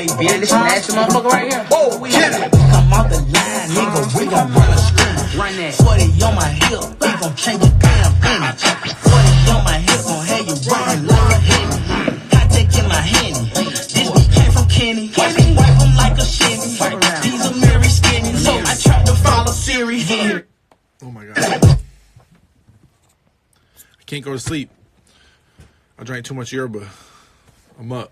play, bitch. Snatch the motherfucker right here. Oh, get it. Come out the line, nigga. We gon' run a screen. Run that. 40 on my hip, we gon' change your damn image. 40 on my hip, gon' have you running like a Headie. Hot take in my Henny. This beat came from Kenny. Wipe him like a shimmy. These are very skinny, so I tried to follow Siri here. Oh my god. I can't go to sleep. I drank too much yerba. I'm up.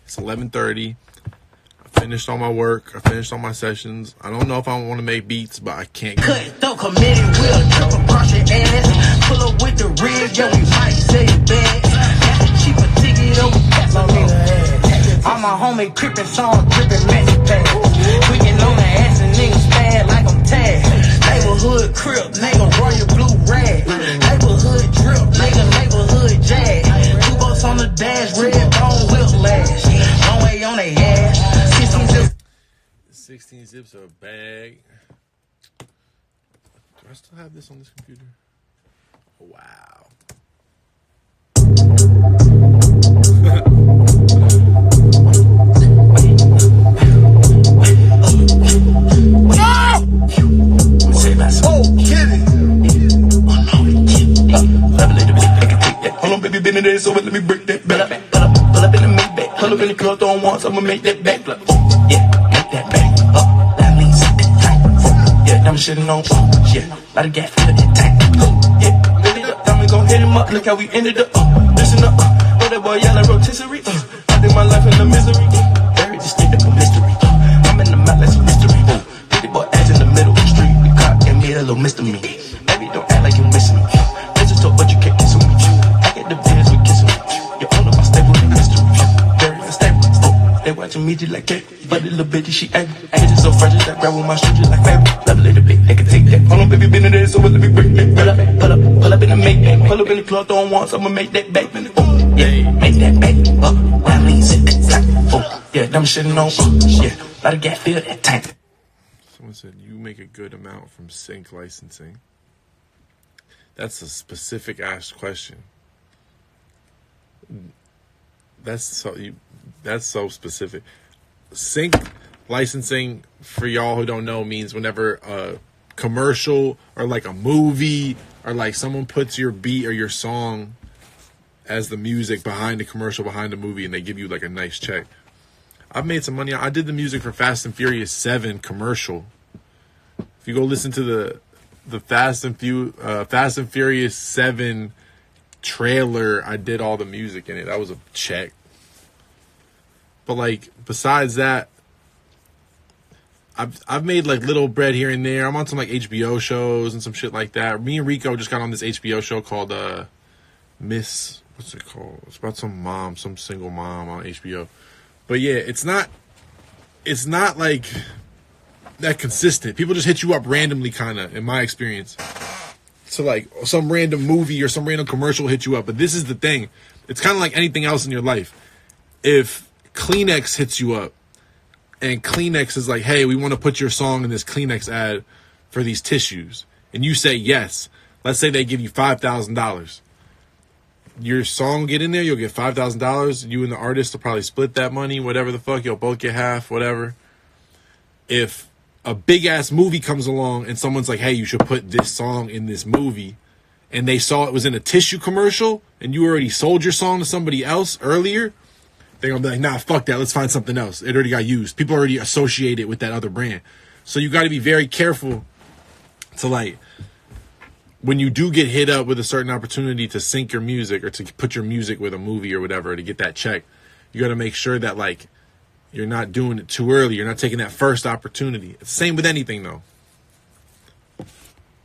It's 11:30. I finished all my work. I finished all my sessions. I don't know if I want to make beats, but I can't. Cut, don't commit it, we'll trip across your ass. Pull up with the rig, yo, we might say it bad. Got a cheaper ticket, oh, pass on nigga. All my homie crippin' song, drippin' messy pass. Tweaking on the ass and niggas bad like I'm tagged. Neighborhood crip, nigga, royal blue rag. Neighborhood drip, nigga, neighborhood jag. Two bolts on the dash, red bone whiplash. Longway on they ass. 16 zips. 16 zips of a bag. Do I still have this on this computer? Wow. Hold on, baby, been in there, so let me break that back. Pull up in the Maybach. Pull up in the club, throwing once, I'ma make that back. Yeah, make that back. That means something tight. Yeah, I'm shitting on. Yeah, lot of gas for the tank. Yeah, build it up, now we gon' hit him up. Look how we ended up. Listen up, oh, that boy yelling rotisserie. I think my life in the misery. Very distinct of mystery. I'm in the mouth like some mystery. Pretty boy ass in the middle of the street. The cop gave me a little mystery. Baby, don't act like you missing me. This is talk, but you can't kiss me. I get the beers with kissing me. You own up my stable in mystery. Very unstable. They watching me just like that. But the little bitch, she able. Bitches so fresh that grab with my shoes just like fable. Love a little bit, they can take that. Hold on, baby, been in there, so let me break that. Pull up in the Maybach. Pull up in the club, throwing once, I'ma make that back. Yeah, make that back. That means it. Yeah, I'm shitting on. Yeah, lot of gas, feel that tank. Someone said you make a good amount from sync licensing. That's a specific asked question. That's so specific. Sync licensing, for y'all who don't know, means whenever a commercial or like a movie or like someone puts your beat or your song as the music behind the commercial, behind the movie, and they give you like a nice check. I've made some money. I did the music for Fast and Furious 7 commercial. If you go listen to the Fast and Furious 7 trailer, I did all the music in it. That was a check. But like besides that, I've made like little bread here and there. I'm on some like HBO shows and some shit like that. Me and Rico just got on this HBO show called Miss, what's it called? It's about some single mom on HBO. But yeah, it's not like that consistent. People just hit you up randomly, kind of, in my experience. So like some random movie or some random commercial hit you up. But this is the thing. It's kind of like anything else in your life. If Kleenex hits you up and Kleenex is like, hey, we want to put your song in this Kleenex ad for these tissues, and you say yes, let's say they give you $5,000. Your song will get in there, you'll get $5,000. You and the artist will probably split that money, whatever the fuck. You'll both get half, whatever. If a big ass movie comes along and someone's like, hey, you should put this song in this movie, and they saw it was in a tissue commercial and you already sold your song to somebody else earlier, they're gonna be like, nah, fuck that, let's find something else. It already got used. People already associate it with that other brand. So you got to be very careful to, like, when you do get hit up with a certain opportunity to sync your music or to put your music with a movie or whatever to get that check, you got to make sure that, like, you're not doing it too early. You're not taking that first opportunity. It's the same with anything, though.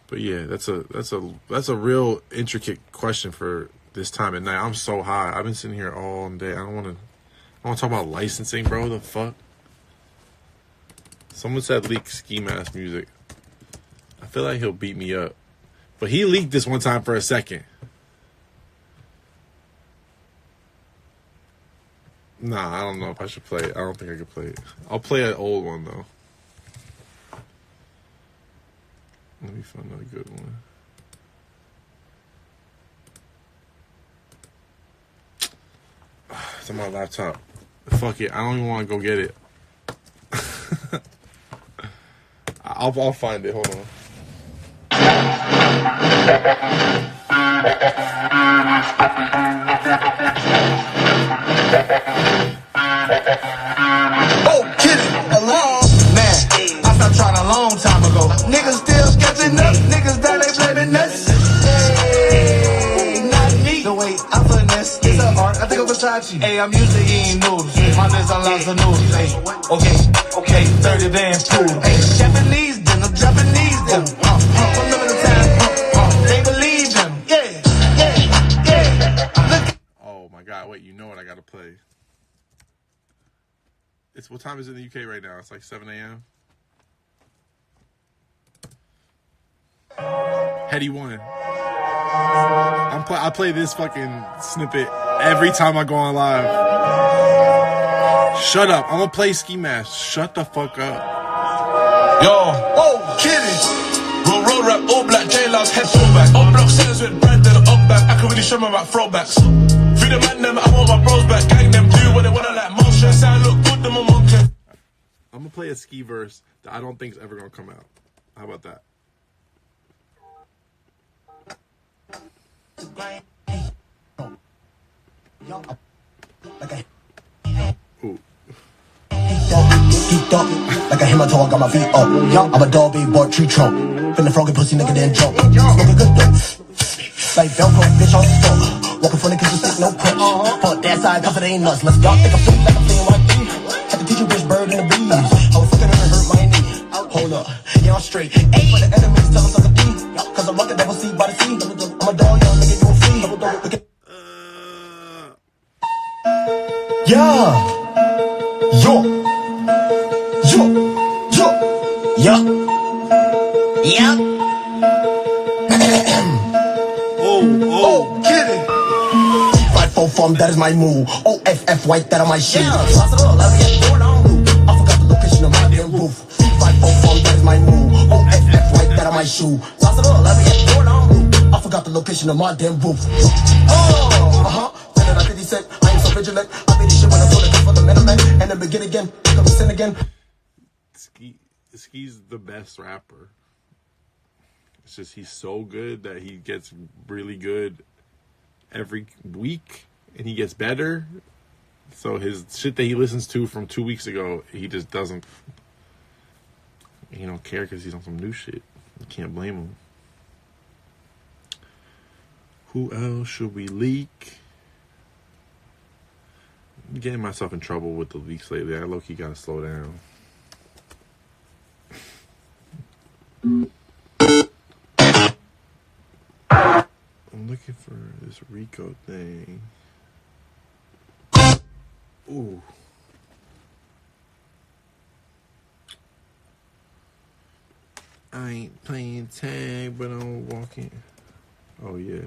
But yeah, that's a real intricate question for this time at night. I'm so high. I've been sitting here all day. I want to talk about licensing, bro. The fuck? Someone said leak ski mask music. I feel like he'll beat me up. But he leaked this one time for a second. Nah, I don't know if I should play it. I don't think I could play it. I'll play an old one, though. Let me find a good one. It's on my laptop. Fuck it. I don't even want to go get it. I'll find it. Hold on. Oh, kid, alone. Man, I stopped trying a long time ago. Niggas still catching up. Niggas that ain't blaming us. Hey, not me. The way I finesse is an art. I think of Versace. Hey, I'm used to eating noodles. My list unlocks the noodles. Hey, okay, 30 band food. Hey, Japanese dinner. From limited time. They believe him. Yeah. Look. Oh my god! Wait, you know what I gotta play? It's what time is it in the UK right now? It's like 7 a.m. Headie One. I play this fucking snippet every time I go on live. Shut up! I'm gonna play Ski Mask. Shut the fuck up. Yo, kidding. Roll rap, all black, J-Law's head throwback. Up block sellers with brand that up back. I can really show them about throwbacks. Free the man them, I want my bros back. Gang them, do what they wanna like motion. Sound look good, them a monkey. I'm gonna play a ski verse that I don't think is ever gonna come out. How about that? Ooh. Geeked up, like a hammer toe, I got my feet up. I'm a dog, big boy, tree trunk. Finna froggy pussy, nigga, then jump. Smoking good though. Like Velcro, bitch, on stuck. Walking from the kitchen, stick, no crutch. Fuck that side, cause it ain't nuts. Let's go, think I'm feeling like I'm playing my thing. Had to teach you bitch, bird in the bees. I was fucking her and hurt my knee. Hold up, yeah, I'm straight. Ain't for the enemies, tell them suck a D. Cause I'm rockin' devil seed by the sea. I'm a dog, young nigga, you a flea. Yeah. Yo. Oh, kidding. 5-4 form, that is my move. OFF white, that on my shit. I forgot the location of my damn roof. 5-4 form, that is my move. OFF white, that on my shoe. I forgot the location of my damn roof. Then I did he said, I am so vigilant. I made this shit when I saw the for the middleman. And then begin again, pick up the sin again. Ski's the best rapper. It's just he's so good that he gets really good every week and he gets better. So his shit that he listens to from 2 weeks ago, he just doesn't, he don't care because he's on some new shit. You can't blame him. Who else should we leak? I'm getting myself in trouble with the leaks lately. I low-key gotta slow down. I'm looking for this Rico thing. Ooh. I ain't playing tag, but I'm walking. Oh, yeah.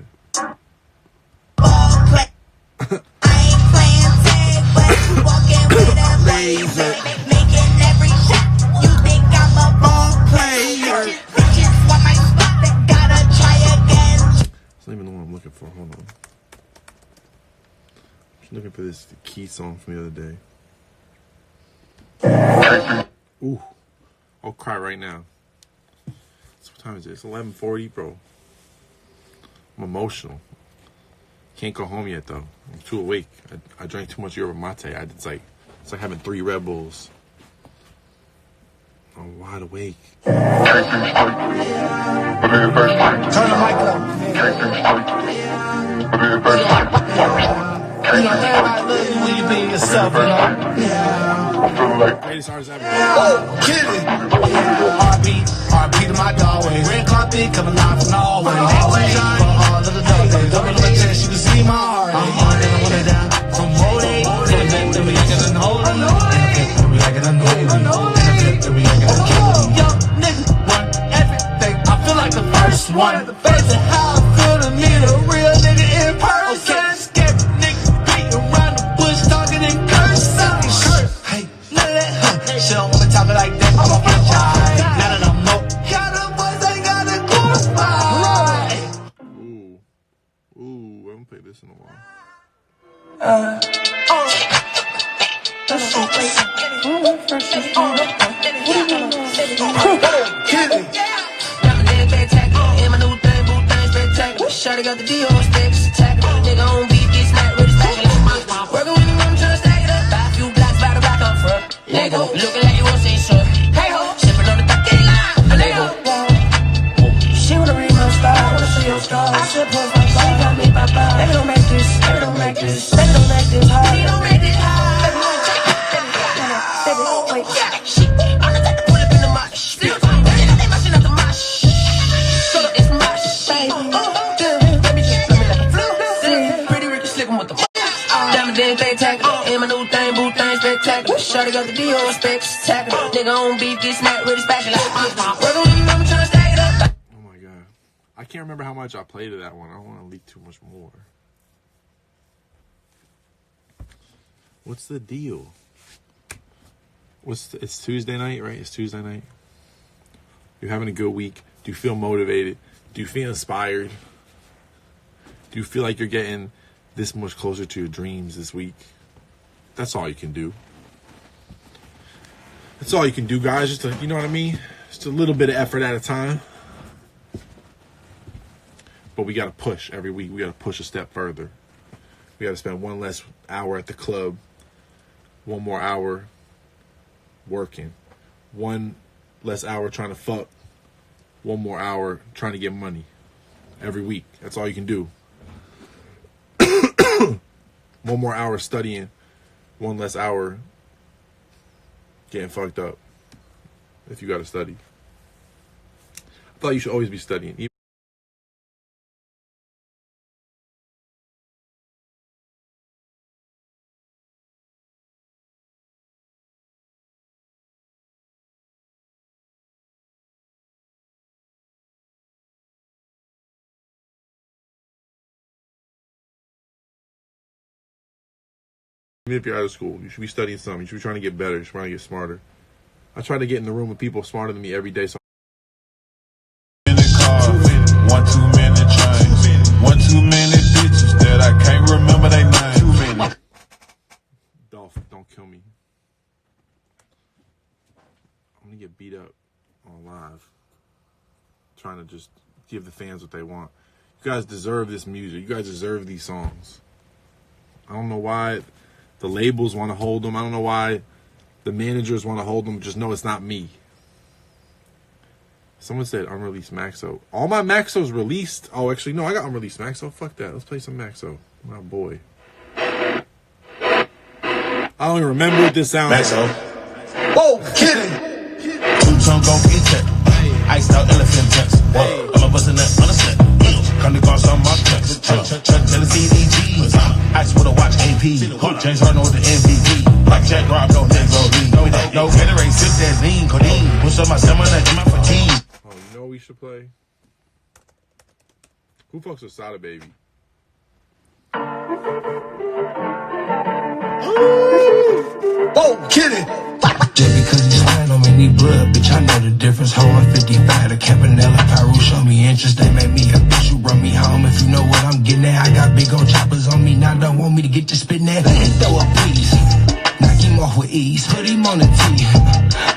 I ain't playing tag, but you walking with a laser. Making every shot. You think I'm a ball player. Bitches want my spot, they gotta try again. That's not even the one I'm looking for. Hold on. I'm just looking for this key song from the other day. Ooh. I'll cry right now. So what time is it? It's 11:40, bro. I'm emotional. Can't go home yet though. I'm too awake. I drank too much yerba mate. It's like having 3 Red Bulls. I'm wide awake. Turn the mic up. You know, everybody loves you when you be yourself, you know? Greatest artist ever. Oh, kidding. RP to my doorway. Red carpet coming live from Norway. Always for all of the doorways. Double the chest, you can see my heart. I'm on it, I want it down. From Moday to the neck, then we acting unholy. And the flip, then we acting unholy. And the flip, then we acting unholy. Young niggas want everything. I feel like the first one. Basically how I feel to me, the real nigga in person. Scared niggas beat around the bush, talking in curse. Hey, none of that, shit don't wanna talk it like that. I'm a franchise. Now that I'm low, got the boys ain't got a close by. Ooh, I haven't played this in a while. Shawty got the Dior sticks, attacking. Nigga on beat, get smacked with his back. Working with me, I'm tryna stack it up. Buy a few blocks, by the rock up front. Lego, looking like you won't say so. Hey ho, sipping on the fucking line. A Lego. She wanna read my style, wanna see your stars. I said, pull my she got me by five. Baby, don't make this, baby, don't make this. Baby, don't make this hard. Baby, don't make this hard. Baby, wait. She, I'm the type to pull up in the mosh. Still talking, baby, I take my shit out the mosh. So it's mosh, baby. In my new thing, boo thing, spectacular. Shawty got the Dior specs, tackle. Nigga on beef, get smacked with his spatula. Working with me, I'm tryna stack it up. Oh my god. I can't remember how much I played of that one. I don't want to leak too much more. What's the deal? It's Tuesday night, right? It's Tuesday night. You're having a good week. Do you feel motivated? Do you feel inspired? Do you feel like you're getting this much closer to your dreams this week? That's all you can do. That's all you can do, guys. Just you know what I mean? Just a little bit of effort at a time. But we got to push every week. We got to push a step further. We got to spend one less hour at the club. One more hour working. One less hour trying to fuck. One more hour trying to get money. Every week. That's all you can do. One more hour studying, one less hour getting fucked up. If you got to study, I thought you should always be studying. Even if you're out of school, you should be studying something. You should be trying to get better. You should be trying to get smarter. I try to get in the room with people smarter than me every day. So in the car, one too many chains, one too many bitches that I can't remember their names. Dolph, don't kill me. I'm gonna get beat up on live. Trying to just give the fans what they want. You guys deserve this music. You guys deserve these songs. I don't know why the labels want to hold them. I don't know why the managers want to hold them. Just know it's not me. Someone said unreleased Maxo. All my Maxo's released. Oh, actually, no, I got unreleased Maxo. Fuck that. Let's play some Maxo. My boy. I don't even remember what this sounds Maxo. like. Whoa, kidding. Two-tone gon' get checked. Iced out elephant text. I'm a bustin' that on a set. Come to guard some my text. Tell the CDG. Ice with a watch AP. James Harden with the MVP. Blackjack rock, no Negro Lee. No Gatorade, sip that lean. Codeine. Push up my stamina in my fatigue. Oh, you know what we should play? Who fucks with Sada, baby? Whoa, kidding. Just because he's flying don't make me blood, bitch, I know the difference. Ho, I'm 55, the Campanella, Pyro, show me interest, they make me a bitch, you brought me home. If you know what I'm getting at, I got big old choppers on me, now don't want me to get to spitting that. Let it throw up, please. Knock him off with ease, put him on the tee.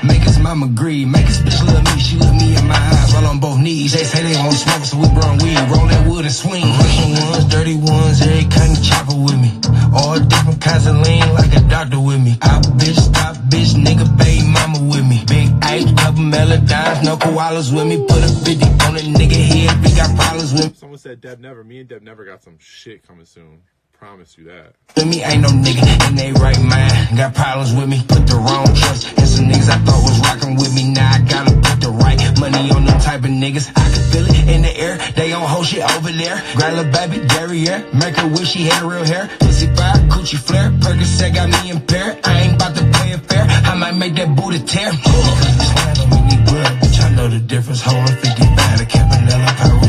Make his mama greed, make his bitch love me, she look me in my eyes, while on both knees. They say they won't smoke, so we burn weed, roll that wood and swing. Russian ones, dirty ones, every kind of chopper with me. All different kinds of lean, like a doctor with me. Out bitch, stop bitch, nigga, baby mama with me. Big H, couple melodies, no koalas with me. Put a 50 on a nigga head, we got problems with me. Someone said Deb Never. Me and Deb Never got some shit coming soon. Promise you that. With me ain't no nigga in they right mind. Got problems with me, put the wrong trust in some niggas I thought was rocking with me. Now I gotta put the right money on them type of niggas. I can feel it in the air, they on whole shit over there. Grab little baby, derriere, make her wish she had real hair. Pussy fire, coochie flare, Percocet got me impaired. I ain't about to play it fair, I might make that booty tear. Because it's fine, don't make me blood, bitch, I know the difference. Ho, I'm 55, the Campanella, Pyro.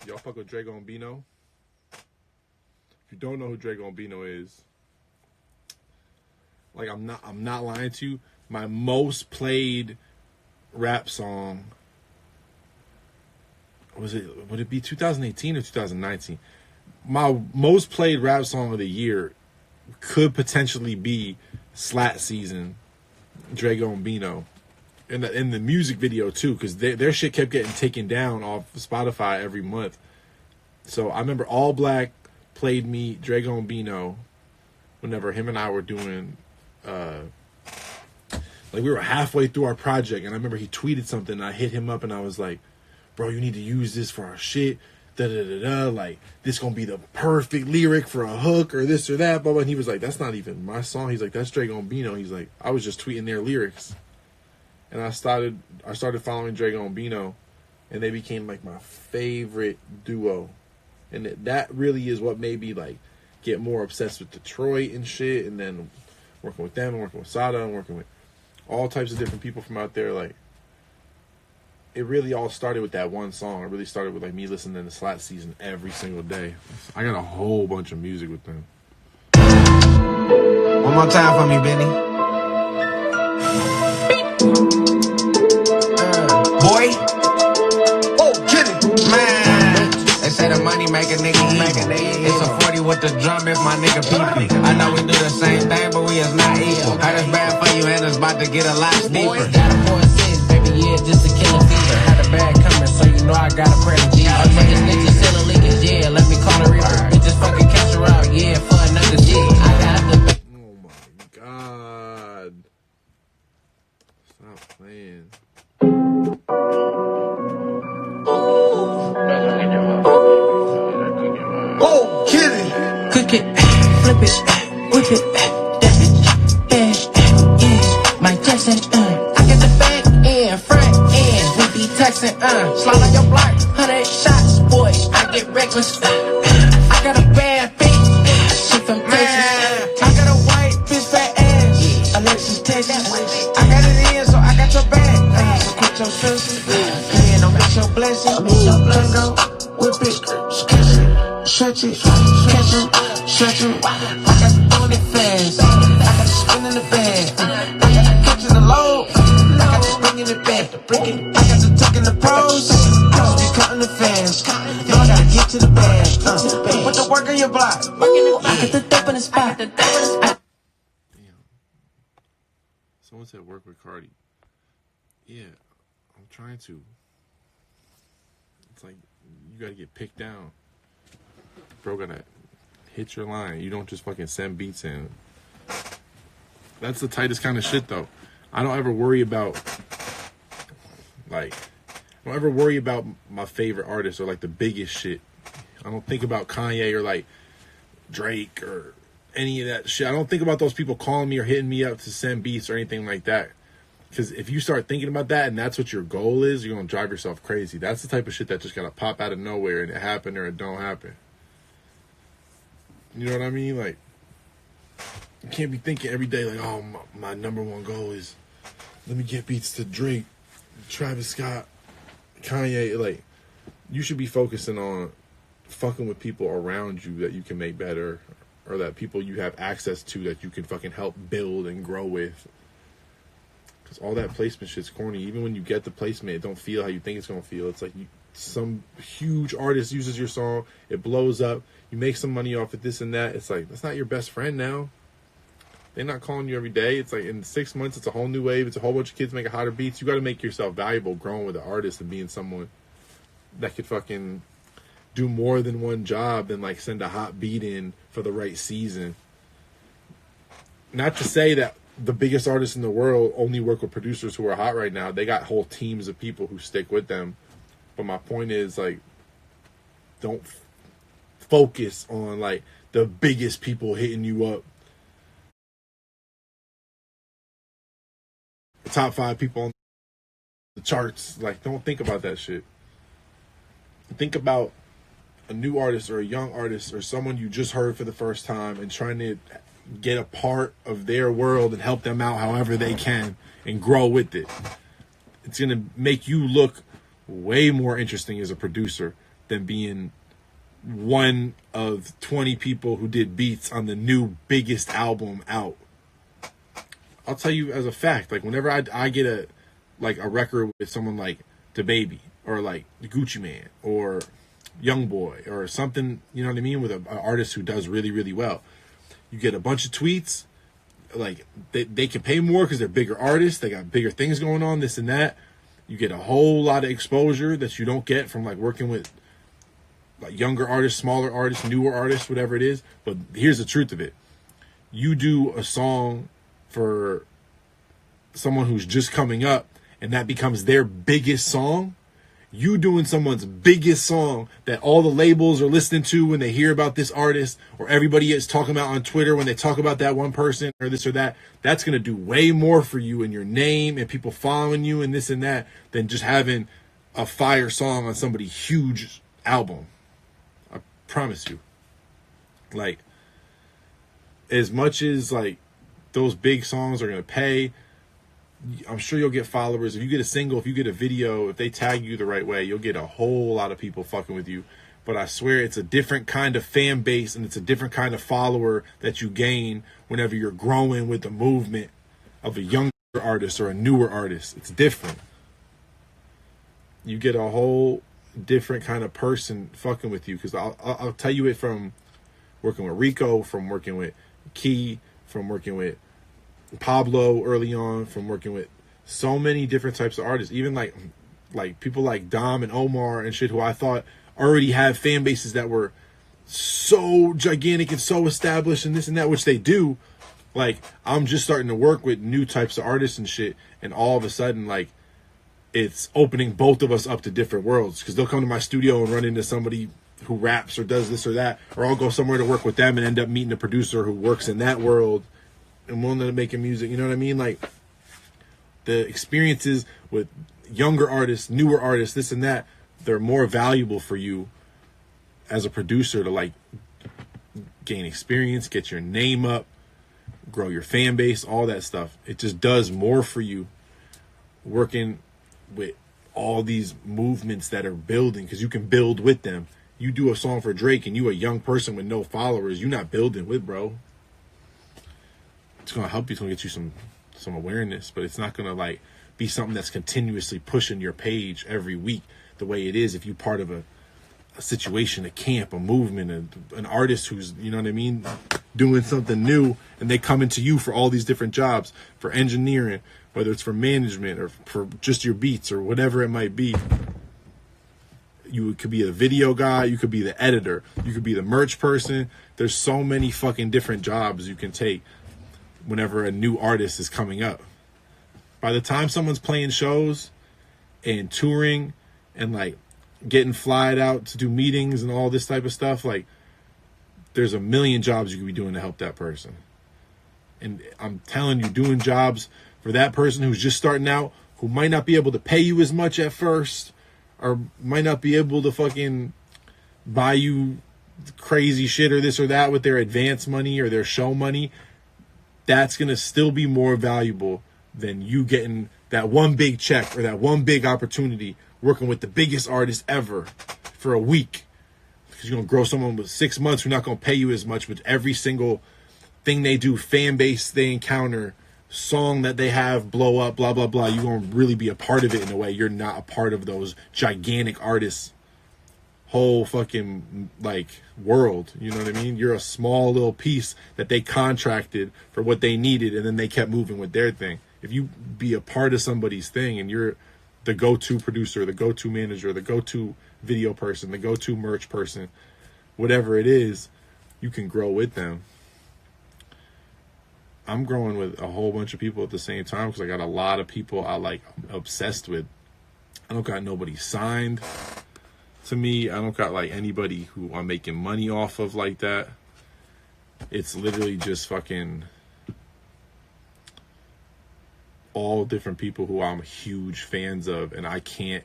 Y'all fuck with Drego and Beno? If you don't know who Drego and Beno is, like I'm not lying to you. My most played rap song would it be 2018 or 2019? My most played rap song of the year could potentially be Slat Season, Drego and Beno. In the music video too, because their shit kept getting taken down off Spotify every month. So I remember All Black played me Drego and Beno whenever him and I were doing like we were halfway through our project, and I remember he tweeted something and I hit him up and I was like, bro, you need to use this for our shit, like this gonna be the perfect lyric for a hook or this or that, blah, blah. And he was like, that's not even my song. He's like, that's Drego and Beno. He's like, I was just tweeting their lyrics. And I started following Drego and Beno, and they became like my favorite duo. And that really is what made me like get more obsessed with Detroit and shit. And then working with them and working with Sada and working with all types of different people from out there. Like, it really all started with that one song. It really started with like me listening to Slat Season every single day. I got a whole bunch of music with them. One more time for me, Benny. Boy, Oh, get it. man. They say the money make a nigga evil. It's a 40 with the drum if my nigga pee. I know we do the same thing, but we is not equal. Heard it's bad for you and it's about to get a lot deeper. Got a 4-6, baby, yeah, just to kill a fever. Had a bag coming, so you know I got a credit G. I'm taking snitches, selling leakage, yeah, let me call a reaper. Bitches fucking catch her out, yeah, for another G. I got the Oh my god. Stop playing. Oh, get it. cook it, flip it, whip it, that bitch, bad, yeah, Mike Jackson, I got the back end, front end, we be texting, slide on your block, 100 shots, boy, I get reckless, I got a bad bitch, she from Texas, I got a white bitch fat ass, Alexis Texas. I got it in, so I got your back. So quit your stress, man, don't miss your blessing. Go, whip it, stretch it, catch it, stretch it. I got the throwing it fast, I got the spin in the bag, I got the catching the load, I got the bringing it back, I got the tucking the pros, I just be cutting the fans. Yo, I gotta get to the bag, put the work on your block, I got the dope in the spot, Someone said work with Cardi. Yeah, I'm trying to. It's like you gotta get picked down. Bro gotta hit your line. You don't just fucking send beats in. That's the tightest kind of shit though. I don't ever worry about my favorite artists or like the biggest shit. I don't think about Kanye or like Drake or any of that shit. I don't think about those people calling me or hitting me up to send beats or anything like that. Because if you start thinking about that and that's what your goal is, you're going to drive yourself crazy. That's the type of shit that just got to pop out of nowhere and it happen or it don't happen. You know what I mean? Like, you can't be thinking every day like, oh, my number one goal is let me get beats to Drake, Travis Scott, Kanye. Like, you should be focusing on fucking with people around you that you can make better, or that people you have access to that you can fucking help build and grow with. Because all that placement shit's corny. Even when you get the placement, it don't feel how you think it's going to feel. It's like some huge artist uses your song, it blows up, you make some money off it, this and that. It's like, that's not your best friend now. They're not calling you every day. It's like in 6 months, it's a whole new wave. It's a whole bunch of kids making hotter beats. You got to make yourself valuable growing with an artist and being someone that could fucking do more than one job than like send a hot beat in for the right season. Not to say that the biggest artists in the world only work with producers who are hot right now. They got whole teams of people who stick with them. But my point is, like, don't focus on like the biggest people hitting you up. The top 5 people on the charts. Like, don't think about that shit. Think about a new artist or a young artist or someone you just heard for the first time and trying to get a part of their world and help them out however they can and grow with it. It's going to make you look way more interesting as a producer than being one of 20 people who did beats on the new biggest album out. I'll tell you as a fact, like whenever I get a record with someone like DaBaby or like Gucci Man or Young Boy or something, you know what I mean, with an artist who does really, really well, you get a bunch of tweets, like they can pay more because they're bigger artists. They got bigger things going on, this and that. You get a whole lot of exposure that you don't get from like working with like younger artists, smaller artists, newer artists, whatever it is. But here's the truth of it. You do a song for someone who's just coming up and that becomes their biggest song. You doing someone's biggest song that all the labels are listening to when they hear about this artist, or everybody is talking about on Twitter when they talk about that one person or this or that, that's going to do way more for you and your name and people following you and this and that than just having a fire song on somebody's huge album. I promise you. Like, as much as like those big songs are going to pay, I'm sure you'll get followers. If you get a single, if you get a video, if they tag you the right way, you'll get a whole lot of people fucking with you. But I swear it's a different kind of fan base and it's a different kind of follower that you gain whenever you're growing with the movement of a younger artist or a newer artist. It's different. You get a whole different kind of person fucking with you. Because I'll tell you it from working with Rico, from working with Key, from working with Pablo early on, from working with so many different types of artists, even like people like Dom and Omar and shit, who I thought already had fan bases that were so gigantic and so established and this and that, which they do. Like, I'm just starting to work with new types of artists and shit, and all of a sudden, like, it's opening both of us up to different worlds, because they'll come to my studio and run into somebody who raps or does this or that, or I'll go somewhere to work with them and end up meeting a producer who works in that world and one that making music. You know what I mean? Like, the experiences with younger artists, newer artists, this and that, they're more valuable for you as a producer to like gain experience, get your name up, grow your fan base, all that stuff. It just does more for you working with all these movements that are building, because you can build with them. You do a song for Drake and you a young person with no followers, you're not building with, bro. It's gonna help you. It's gonna get you some awareness, but it's not gonna like be something that's continuously pushing your page every week the way it is if you're part of a situation, a camp, a movement, an artist who's, you know what I mean, doing something new, and they come into you for all these different jobs, for engineering, whether it's for management or for just your beats or whatever it might be. You could be a video guy, you could be the editor, you could be the merch person. There's so many fucking different jobs you can take whenever a new artist is coming up. By the time someone's playing shows and touring and like getting flied out to do meetings and all this type of stuff, like, there's a million jobs you could be doing to help that person. And I'm telling you, doing jobs for that person who's just starting out, who might not be able to pay you as much at first, or might not be able to fucking buy you crazy shit or this or that with their advance money or their show money, that's going to still be more valuable than you getting that one big check or that one big opportunity working with the biggest artist ever for a week. Because you're going to grow someone with 6 months who's not going to pay you as much, but every single thing they do, fan base they encounter, song that they have blow up, blah, blah, blah, you're going to really be a part of it in a way you're not a part of those gigantic artists' whole fucking like world. You know what I mean? You're a small little piece that they contracted for what they needed, and then they kept moving with their thing. If you be a part of somebody's thing and you're the go-to producer, the go-to manager, the go-to video person, the go-to merch person, whatever it is, you can grow with them. I'm growing with a whole bunch of people at the same time because I got a lot of people I'm obsessed with. I don't got nobody signed to me. I don't got like anybody who I'm making money off of like that. It's literally just fucking all different people who I'm huge fans of, and I can't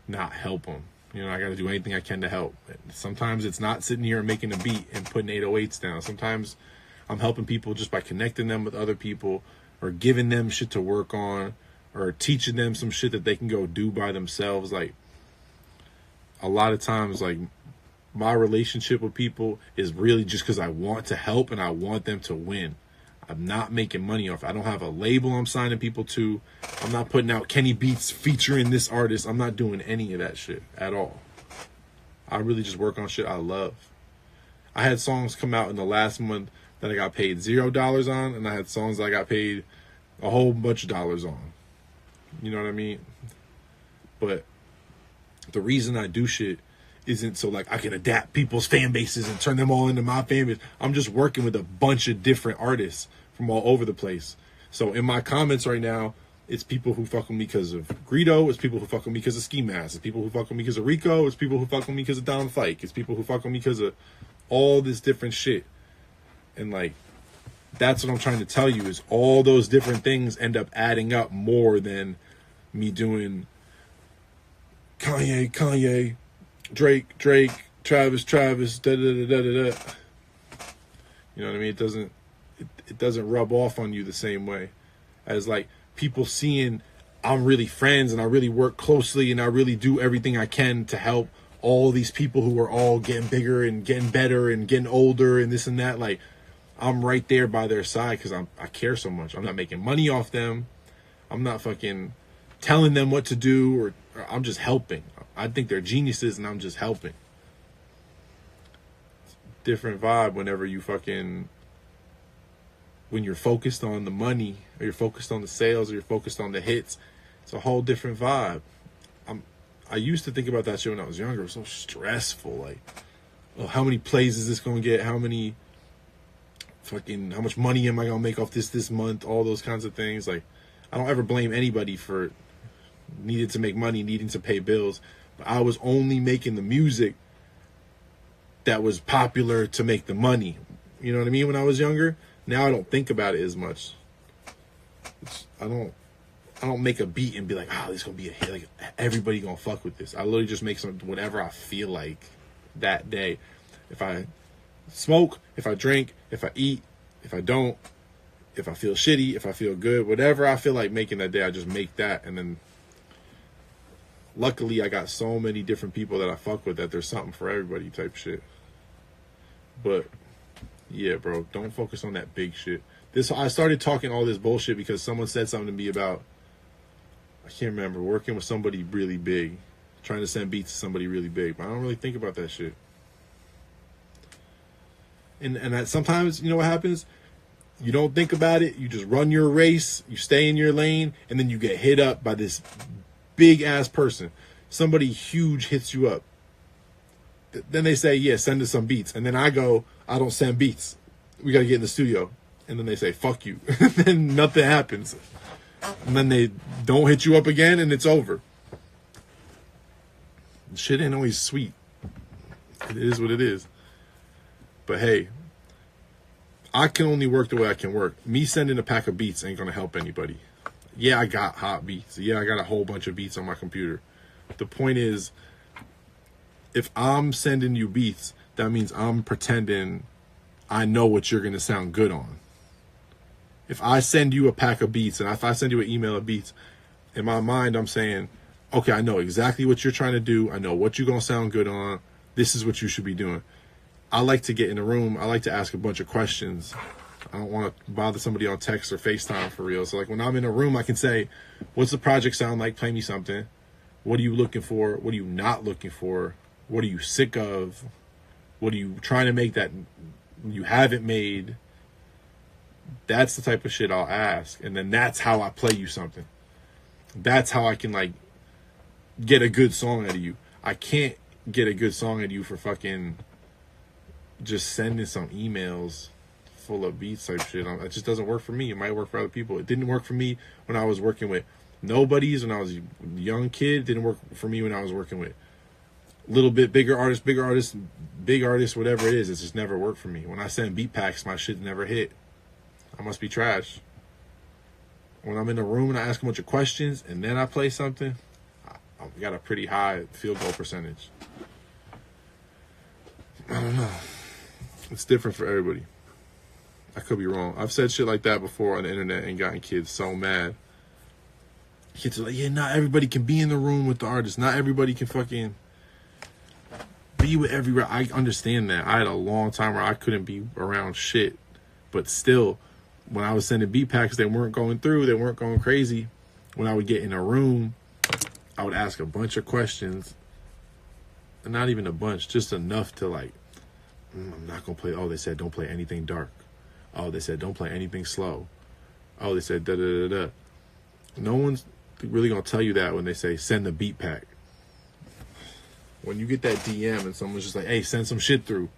not help them. You know, I got to do anything I can to help. Sometimes it's not sitting here and making a beat and putting 808s down. Sometimes I'm helping people just by connecting them with other people, or giving them shit to work on, or teaching them some shit that they can go do by themselves. Like, a lot of times, like, my relationship with people is really just because I want to help and I want them to win. I'm not making money off it. I don't have a label I'm signing people to. I'm not putting out Kenny Beats featuring this artist. I'm not doing any of that shit at all. I really just work on shit I love. I had songs come out in the last month that I got paid $0 on, and I had songs that I got paid a whole bunch of dollars on. You know what I mean? But the reason I do shit isn't so like I can adapt people's fan bases and turn them all into my fan base. I'm just working with a bunch of different artists from all over the place. So in my comments right now, it's people who fuck with me because of Greedo. It's people who fuck with me because of Ski Mask. It's people who fuck with me because of Rico. It's people who fuck with me because of Don Fike. It's people who fuck with me because of all this different shit. And like, that's what I'm trying to tell you is all those different things end up adding up more than me doing Kanye, Drake, Travis, da da da da da. You know what I mean? It doesn't rub off on you the same way as like people seeing I'm really friends and I really work closely and I really do everything I can to help all these people who are all getting bigger and getting better and getting older and this and that. Like, I'm right there by their side because I care so much. I'm not making money off them. I'm not fucking telling them what to do or I'm just helping. I think they're geniuses and I'm just helping. Different vibe whenever you fucking, when you're focused on the money or you're focused on the sales or you're focused on the hits. It's a whole different vibe. I used to think about that shit when I was younger. It was so stressful. Like, oh, how many plays is this going to get? How much money am I going to make off this month? All those kinds of things. Like, I don't ever blame anybody for needing to make money, needing to pay bills. But I was only making the music that was popular to make the money. You know what I mean? When I was younger. Now I don't think about it as much. I don't make a beat and be like, oh, this is gonna be a hit. Like, everybody gonna fuck with this. I literally just make some whatever I feel like that day. If I smoke, if I drink, if I eat, if I don't, if I feel shitty, if I feel good, whatever I feel like making that day, I just make that. And then luckily I got so many different people that I fuck with that there's something for everybody type shit. But yeah, bro, don't focus on that big shit. I started talking all this bullshit because someone said something to me about, I can't remember, working with somebody really big, trying to send beats to somebody really big. But I don't really think about that shit. And that sometimes, you know what happens? You don't think about it. You just run your race. You stay in your lane. And then you get hit up by this big ass person. Somebody huge hits you up. Then they say, yeah, send us some beats. And then I go, I don't send beats. We got to get in the studio. And then they say, fuck you. And then nothing happens. And then they don't hit you up again and it's over. Shit ain't always sweet. It is what it is. But hey, I can only work the way I can work. Me sending a pack of beats ain't going to help anybody. Yeah, I got hot beats. Yeah, I got a whole bunch of beats on my computer. The point is, if I'm sending you beats, that means I'm pretending I know what you're going to sound good on. If I send you a pack of beats and if I send you an email of beats, in my mind, I'm saying, okay, I know exactly what you're trying to do. I know what you're going to sound good on. This is what you should be doing. I like to get in a room. I like to ask a bunch of questions. I don't want to bother somebody on text or FaceTime for real. So like when I'm in a room, I can say, what's the project sound like? Play me something. What are you looking for? What are you not looking for? What are you sick of? What are you trying to make that you haven't made? That's the type of shit I'll ask. And then that's how I play you something. That's how I can like get a good song out of you. I can't get a good song out of you for fucking just sending some emails full of beats type shit. It just doesn't work for me. It might work for other people. It didn't work for me when I was working with nobodies when I was a young kid. It didn't work for me when I was working with little bit big artists, whatever it is. It's just never worked for me. When I send beat packs, my shit never hit. I must be trash. When I'm in a room and I ask a bunch of questions and then I play something, I got a pretty high field goal percentage. I don't know. It's different for everybody. I could be wrong. I've said shit like that before on the internet and gotten kids so mad. Kids are like, yeah, not everybody can be in the room with the artist. Not everybody can fucking be with every... I understand that. I had a long time where I couldn't be around shit. But still, when I was sending beat packs, they weren't going through. They weren't going crazy. When I would get in a room, I would ask a bunch of questions. And not even a bunch, just enough to like, I'm not going to play... Oh, they said don't play anything dark. Oh, they said don't play anything slow. Oh, they said da da da da. No one's really gonna tell you that when they say send the beat pack. When you get that DM and someone's just like, hey, send some shit through.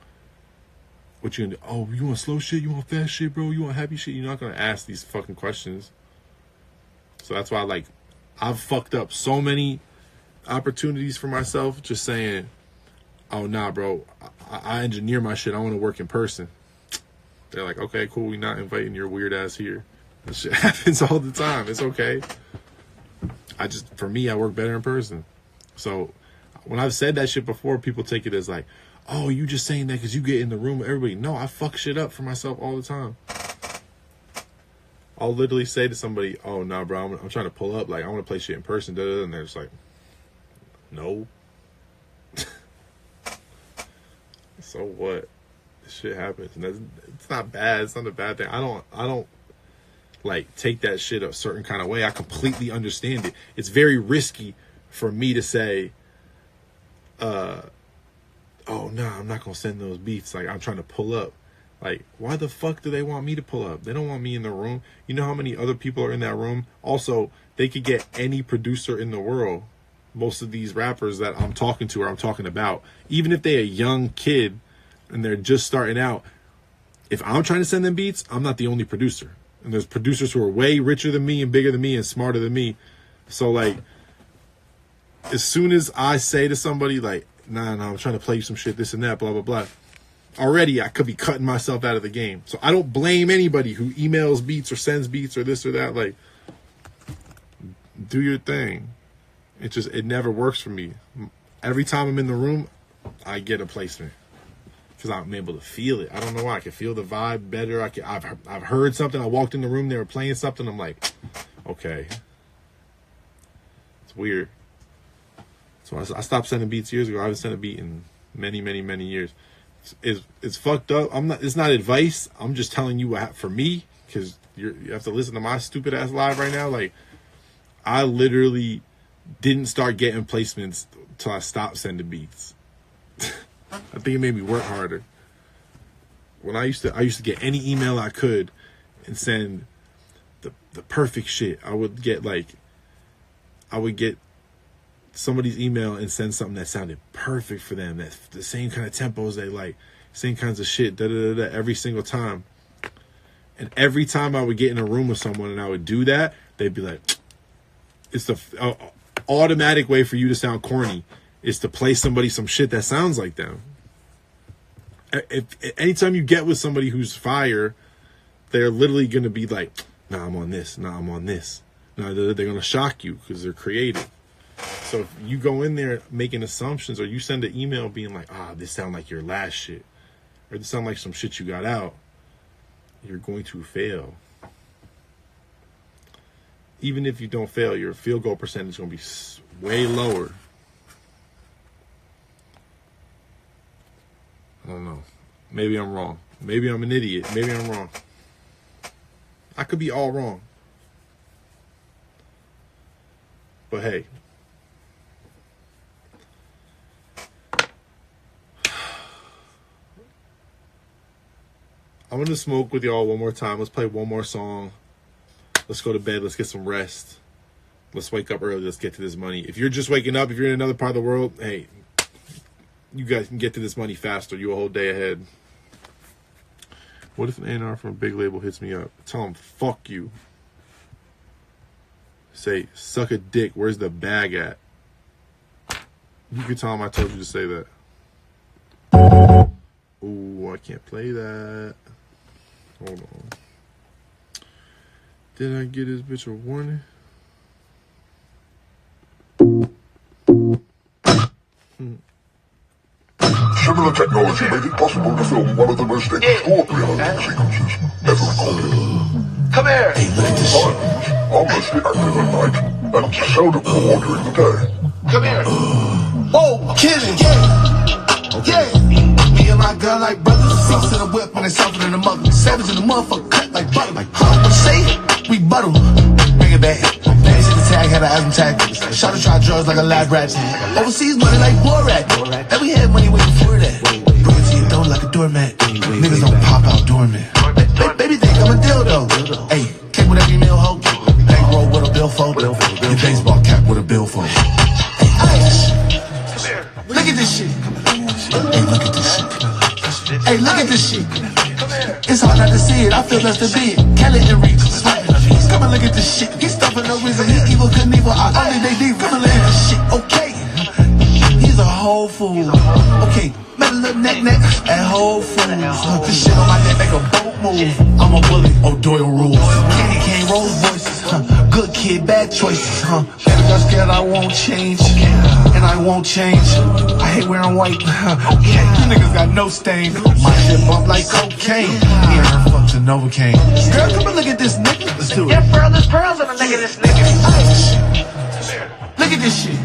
What you gonna do? Oh, you want slow shit? You want fast shit, bro? You want happy shit? You're not gonna ask these fucking questions. So that's why, like, I've fucked up so many opportunities for myself just saying, oh, nah, bro, I engineer my shit. I want to work in person. They're like, okay, cool. We're not inviting your weird ass here. This shit happens all the time. It's okay. For me, I work better in person. So when I've said that shit before, people take it as like, oh, you just saying that because you get in the room with everybody. No, I fuck shit up for myself all the time. I'll literally say to somebody, oh, nah, bro, I'm trying to pull up. Like, I want to play shit in person. And they're just like, no. So what? This shit happens. And it's not bad. It's not a bad thing. I don't like take that shit a certain kind of way. I completely understand it. It's very risky for me to say, oh, nah, I'm not going to send those beats. Like, I'm trying to pull up. Like, why the fuck do they want me to pull up? They don't want me in the room. You know how many other people are in that room? Also, they could get any producer in the world. Most of these rappers that I'm talking to or I'm talking about, even if they're a young kid and they're just starting out, if I'm trying to send them beats, I'm not the only producer. And there's producers who are way richer than me and bigger than me and smarter than me. So, like, as soon as I say to somebody, like, nah, I'm trying to play you some shit, this and that, blah, blah, blah, already I could be cutting myself out of the game. So I don't blame anybody who emails beats or sends beats or this or that. Like, do your thing. It never works for me. Every time I'm in the room, I get a placement because I'm able to feel it. I don't know why. I can feel the vibe better. I've heard something. I walked in the room, they were playing something. I'm like, okay, it's weird. So I stopped sending beats years ago. I haven't sent a beat in many, many, many years. It's fucked up. It's not advice. I'm just telling you what for me, because you have to listen to my stupid ass live right now. Like, I literally didn't start getting placements till I stopped sending beats. I think it made me work harder. When I used to get any email I could and send the perfect shit. I would get somebody's email and send something that sounded perfect for them, that the same kind of tempos they like, same kinds of shit, every single time. And every time I would get in a room with someone and I would do that, they'd be like, it's the automatic way for you to sound corny is to play somebody some shit that sounds like them. Anytime you get with somebody who's fire, they're literally going to be like, nah, I'm on this. Nah, I'm on this. Nah, they're going to shock you because they're creative. So if you go in there making assumptions, or you send an email being like, this sound like your last shit, or this sound like some shit you got out, you're going to fail. Even if you don't fail, your field goal percentage is going to be way lower. I don't know. Maybe I'm wrong. Maybe I'm an idiot. Maybe I'm wrong. I could be all wrong. But hey. I'm going to smoke with y'all one more time. Let's play one more song. Let's go to bed. Let's get some rest. Let's wake up early. Let's get to this money. If you're just waking up, if you're in another part of the world, hey, you guys can get to this money faster. You're a whole day ahead. What if an A&R from a big label hits me up? Tell them, fuck you. Say, suck a dick. Where's the bag at? You can tell them I told you to say that. Ooh, I can't play that. Hold on. Did I get this bitch a warning? Similar technology made it possible to film one of the most extraordinary sequences ever recorded. Come here! Harmlessly active at night and seldom more during the day. Come here! Whoa, kidding! Yeah! Me and my girl like brothers. Six in the whip when they softer than the mother. Savage in the motherfucker cut like butter. Like, what say? We butter. Bring it back. Days in the tag, had an asthma tag. Shot to try drugs like a lab rat. Overseas money like Borat. And we had money waiting for that. Bring it to your door like a doormat. Niggas don't pop out dormant. Baby I'm a dildo. Hey, kick with every meal hoe. Bankroll with a billfold. Your baseball cap with a billfold. Look at this shit. Hey, look at this shit. Hey, look at this shit. It's hard not to see it. I feel less than be it. Kelly and Rico. Come and look at this shit. He's stuff for no reason. He evil, couldn't evil. Only they deep. Come and look at this shit. Okay. He's a whole fool. Okay. Met a little neck at Whole Foods. This shit on my neck make a boat move. I'm a bully. O'Doyle rules. Candy cane rose voices. Good kid, bad choices. Baby girl scared I won't change. And I won't change. I hate wearing white. You niggas got no stain. My shit bump like cocaine. Yeah, I fucked to Novocaine. Girl, come and look at this nigga. Let's do it. Yeah, bro, there's pearls on the neck of this nigga. Look at this shit.